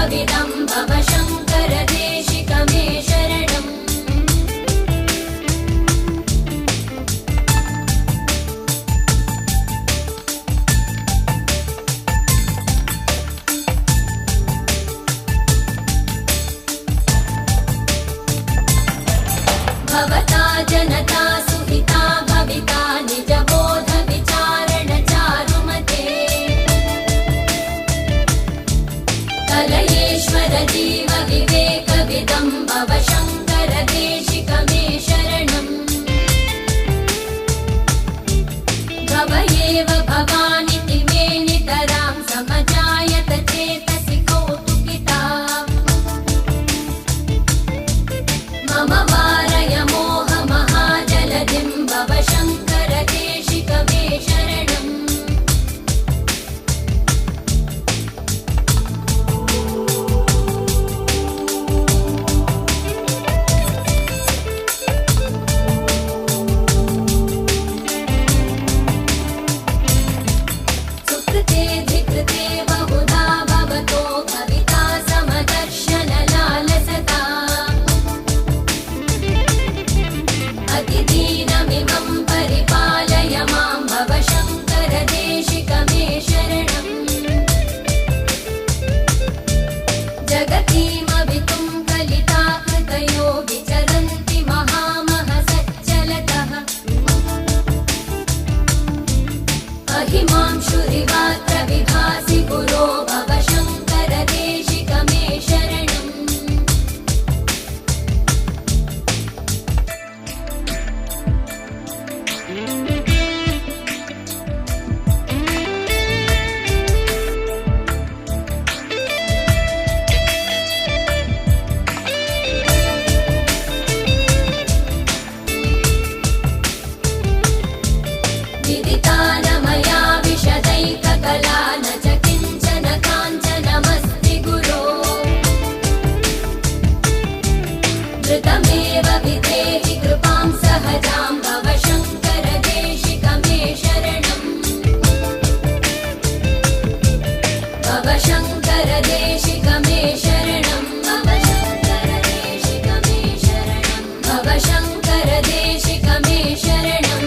देवविदं भव शङ्कर देशिक मे शरणम् भवता जनता सुहिता भविता निजबोध विचारण चारुमते कलयेश्वर जीव विवेकविदं भव शङ्कर देशिक मे शरणम् भव एव भवानिति मे नितरां समजायत चेतसि कौतुकिता मम वारय मोह महाजलधिं भव शङ्कर देशिक मे शरणम् सुकृते धिकृते बहुधा भवतो भविता समदर्शन लालसता अतिदीनमिमं परिपालय मां भव शङ्कर देशिक मे शरणम् जगतीमवितुं कलिता कृतयो विचरन्ति महामहसच्चलतः अहिमांशुरिवात्र विभासि पुरो भव शङ्कर देशिक मे शरणम् विदितान मया विशदैककला न च किञ्चन काञ्चनमस्ति गुरो धृतमेव विधेहि कृपां सहजां भव शङ्कर देशिक मे शरणम् भव शङ्कर देशिक मे शरणम् भव शङ्कर देशिक मे शरणम् भव शङ्कर देशिक मे शरणम्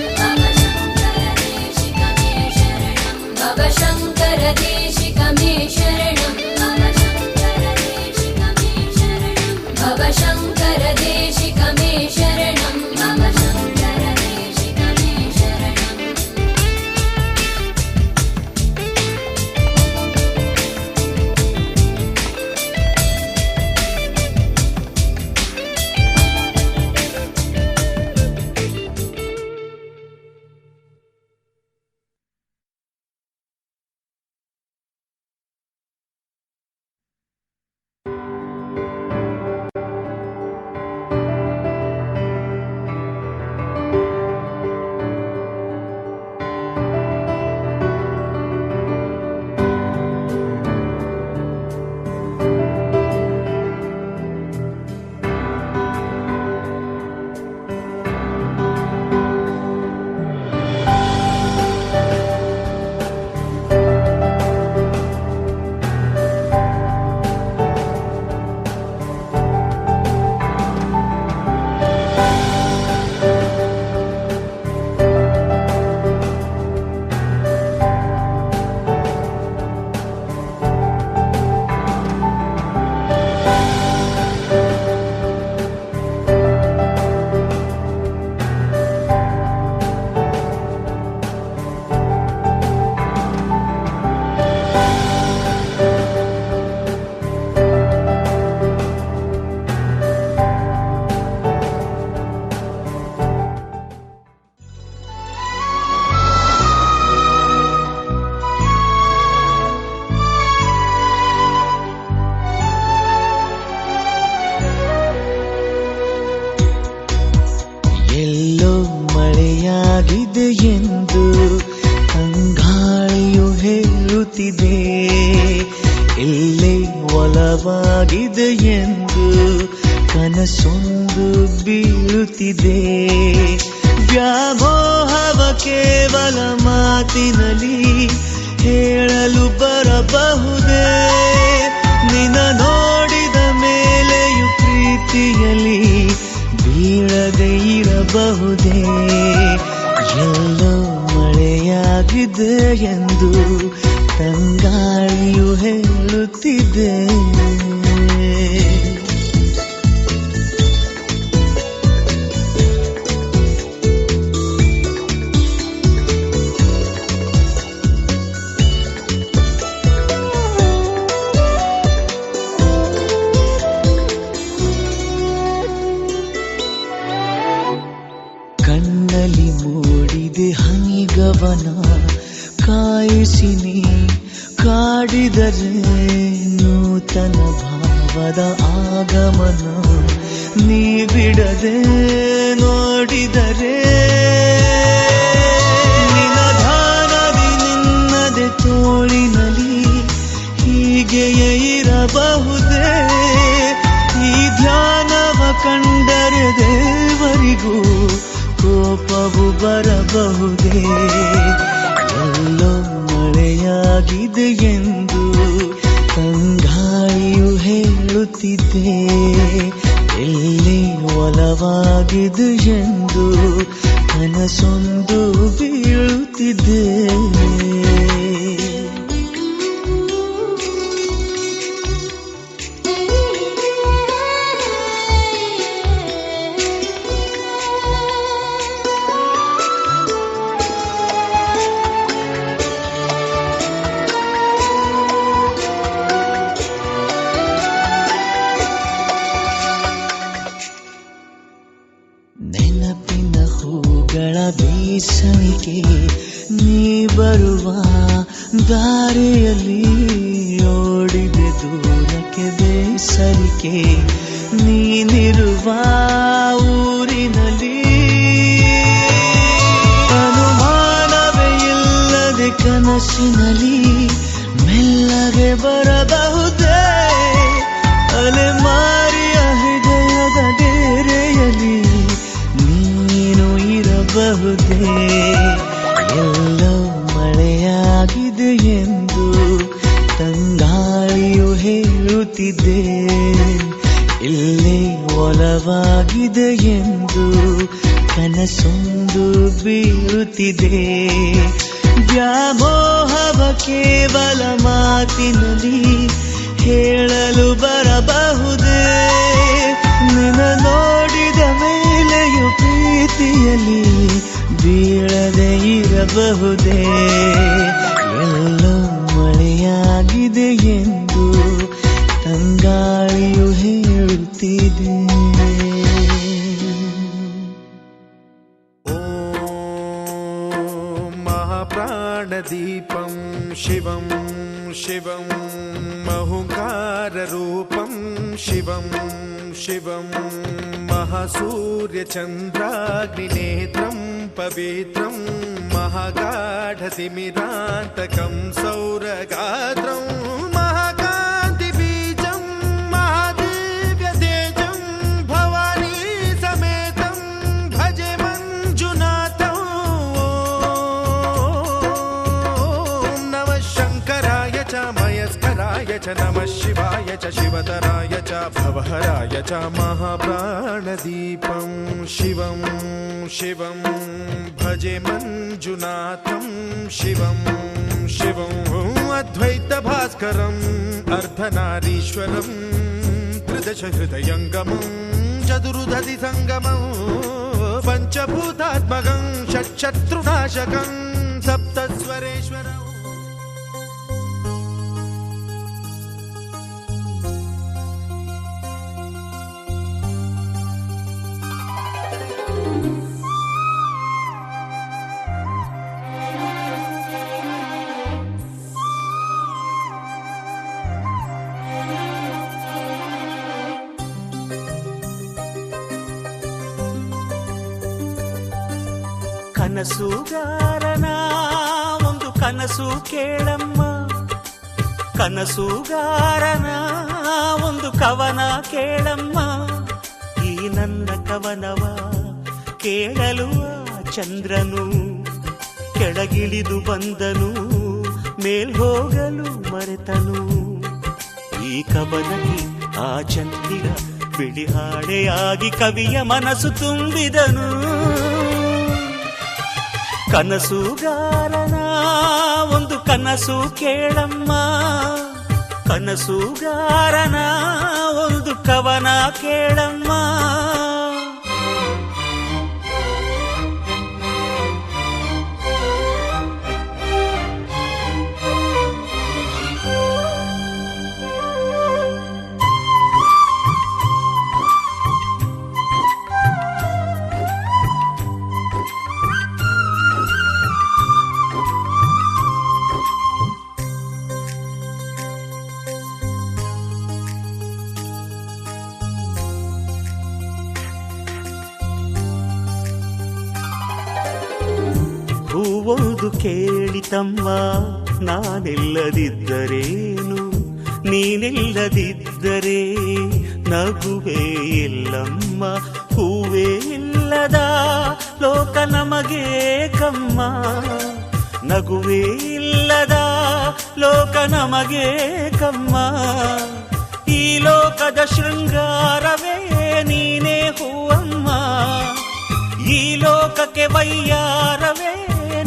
भव शङ्कर देशिक मे शरणम् भव शङ्कर देशिक मे शरणम् भव शङ्कर देशिक मे शरणम् ಮಳೆಯಾಗಿದೆ ಎಂದು ತಂಗಾಳಿಯು ಹೇಳುತ್ತಿದೆ, ಎಲ್ಲೇ ಒಲವಾಗಿದೆ ಎಂದು ಕನಸೊಂದು ಬೀಳುತ್ತಿದೆ. ವ್ಯಾಮೋಹವ ಕೇವಲ ಮಾತಿನಲ್ಲಿ ಹೇಳಲು ಬರಬಹುದೇ, ನಿನ್ನ ನೋಡಿದ ಮೇಲೆಯೂ ಪ್ರೀತಿಯಲ್ಲಿ ಬೀಳದೆ ಇರಬಹುದೇ, ಎಲ್ಲೋ ಮಳೆಯಾಗಿದೆ ಎಂದು ತಂಗಾಳಿಯು ಹೇಳುತ್ತಿದೆ. ಕಣ್ಣಲ್ಲಿ ಮೂಡಿದೆ ಹನಿಗವನ, ಕಾಯಿಸಿ ನೀ ಕಾಡಿದರೆ ನೂತನ ಭಾವದ ಆಗಮನ, ನೀ ಬಿಡದೆ ನೋಡಿದರೆ ನಿನಧಾನದಿ ನಿನ್ನದೆ ತೋಳಿನಲ್ಲಿ ಹೀಗೆಯೇ ಇರಬಹುದೇ, ಈ ಧ್ಯಾನವ ಕಂಡರೆ ದೇವರಿಗೂ ಕೋಪವು ಬರಬಹುದೇ, ಎಲ್ಲೋ ಮಳೆಯಾಗಿದೆ ಎಂದು ತಂಗಾಳಿಯು ಹೇಳುತ್ತಿದ್ದೆ, ಎಲ್ಲಿ ಒಲವಾಗಿದೆ ಎಂದು ಕನಸೊಂದು ಬೀಳುತ್ತಿದ್ದೆ. ನೆನಪಿನ ಹೂಗಳ ಬೀಸಣಿಕೆ, ನೀ ಬರುವ ದಾರಿಯಲ್ಲಿ ಓಡಿದೆ ದೂರಕ್ಕೆ ಬೇಸರಿಕೆ, ನೀನಿರುವ ಊರಿನಲ್ಲಿ ಅನುಮಾನವೇ ಇಲ್ಲದೆ ಕನಸಿನಲ್ಲಿ ಮೆಲ್ಲಗೆ ಬರಬಹುದೇ, ಅಲೆಮಾರಿಯ ಹೃದಯದ ಡೇರೆಯಲ್ಲಿ ನೀನು ಇರಬಹುದೇ, ಎಲ್ಲೋ ಮಳೆಯಾಗಿದೆ ಎಂದು ತಂಗಾಳಿಯು ಹೇಳುತ್ತಿದೆ, ಇಲ್ಲೇ ಒಲವಾಗಿದೆ ಎಂದು ಕನಸೊಂದು ಬೀಳುತ್ತಿದೆ. ವ್ಯಾಮೋಹವ ಕೇವಲ ಮಾತಿನಲ್ಲಿ ಹೇಳಲು ಬರಬಹುದೇ, ನಿನ್ನ ನೋಡಿದ ಮೇಲೆಯೂ ಪ್ರೀತಿಯಲ್ಲಿ ಬೀಳದೆ ಇರಬಹುದೇ, ಎಲ್ಲೋ ಮಳೆಯಾಗಿದೆ ಎಂದು ತಂಗಾಳಿಯು ಹೇಳುತ್ತಿದೆ. महाप्राणदीपं शिवं शिवं महुकाररूपं शिवं शिवं महासूर्यचन्द्राग्निनेत्रं पवित्रं महागाढतिमिरान्तकं सौरगात्रं महाकान्तिबीजं महादिव्यतेजं भवानी समेतं भजे मञ्जुनाथं. नमः शङ्कराय च मयस्कराय च नमः शिवाय च शिवतराय च भवहराय च महाप्राणदीपं शिवं शिवं भजे मञ्जुनाथं शिवं शिवं अद्वैतभास्करम् अर्धनारीश्वरं त्रिदशहृदयङ्गमं चतुर्दधि सङ्गमं पञ्चभूतात्मकं षट्शत्रुनाशकं सप्तस्वरेश्वरम्. ಕನಸುಗಾರನ ಒಂದು ಕನಸು ಕೇಳಮ್ಮ, ಕನಸುಗಾರನ ಒಂದು ಕವನ ಕೇಳಮ್ಮ, ಈ ನನ್ನ ಕವನವ ಕೇಳಲು ಚಂದ್ರನು ಕೆಳಗಿಳಿದು ಬಂದನು, ಮೇಲ್ ಹೋಗಲು ಮರೆತನು, ಈ ಈ ಕವನಕ್ಕೆ ಆ ಚಂದಿರ ಬಿಳಿ ಹಾಡೆಯಾಗಿ ಕವಿಯ ಮನಸ್ಸು ತುಂಬಿದನು. ಕನಸುಗಾರನ ಒಂದು ಕನಸು ಕೇಳಮ್ಮ, ಕನಸುಗಾರನ ಒಂದು ಕವನ ಕೇಳಮ್ಮ. ಹೂವೊಂದು ಕೇಳಿತಮ್ಮ, ನಾನಿಲ್ಲದಿದ್ದರೇನು, ನೀನಿಲ್ಲದಿದ್ದರೆ ನಗುವೇ ಇಲ್ಲಮ್ಮ. ಹೂವೇ ಇಲ್ಲದ ಲೋಕ ನಮಗೆ ಕಮ್ಮ, ನಗುವೇ ಇಲ್ಲದ ಲೋಕ ನಮಗೆ ಕಮ್ಮ. ಈ ಲೋಕದ ಶೃಂಗಾರವೇ ನೀನೇ ಹೂವಮ್ಮ, ಈ ಲೋಕಕ್ಕೆ ವೈಯಾರವೇ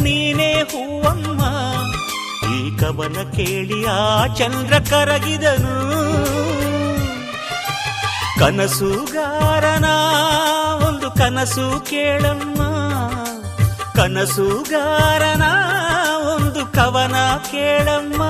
ನೀನೇ ಹೂವಮ್ಮ. ಈ ಕವನ ಕೇಳಿ ಆ ಚಂದ್ರ ಕರಗಿದನು. ಕನಸುಗಾರನ ಒಂದು ಕನಸು ಕೇಳಮ್ಮ, ಕನಸುಗಾರನ ಒಂದು ಕವನ ಕೇಳಮ್ಮ.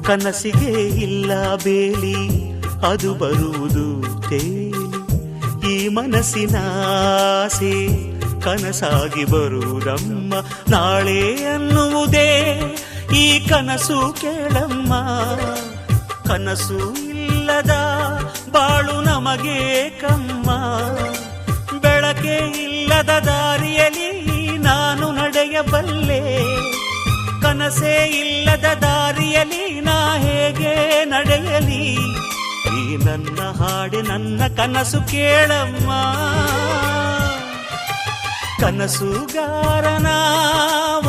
ಕನಸಿಗೆ ಇಲ್ಲ ಬೇಲಿ, ಅದು ಬರುವುದು ತೇಲಿ. ಈ ಮನಸ್ಸಿನ ಆಸೆ ಕನಸಾಗಿ ಬರುವುದಮ್ಮ. ನಾಳೆ ಅನ್ನುವುದೇ ಈ ಕನಸು ಕೇಳಮ್ಮ. ಕನಸು ಇಲ್ಲದ ಬಾಳು ನಮಗೆ ಕಮ್ಮ. ಬೆಳಕೆ ಇಲ್ಲದ ದಾರಿಯಲ್ಲಿ ನಾನು ನಡೆಯಬಲ್ಲೆ, ಕನಸೇ ಇಲ್ಲದ ದಾರಿಯಲ್ಲಿ ನಾ ಹೇಗೆ ನಡೆಯಲಿ. ಈ ನನ್ನ ಹಾಡೆ ನನ್ನ ಕನಸು ಕೇಳಮ್ಮ. ಕನಸುಗಾರನ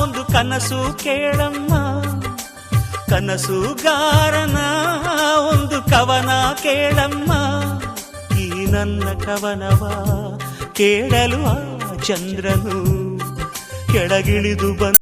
ಒಂದು ಕನಸು ಕೇಳಮ್ಮ, ಕನಸುಗಾರನ ಒಂದು ಕವನ ಕೇಳಮ್ಮ. ಈ ನನ್ನ ಕವನವ ಕೇಳಲು ಆ ಚಂದ್ರನು ಕೆಳಗಿಳಿದು ಬಂದ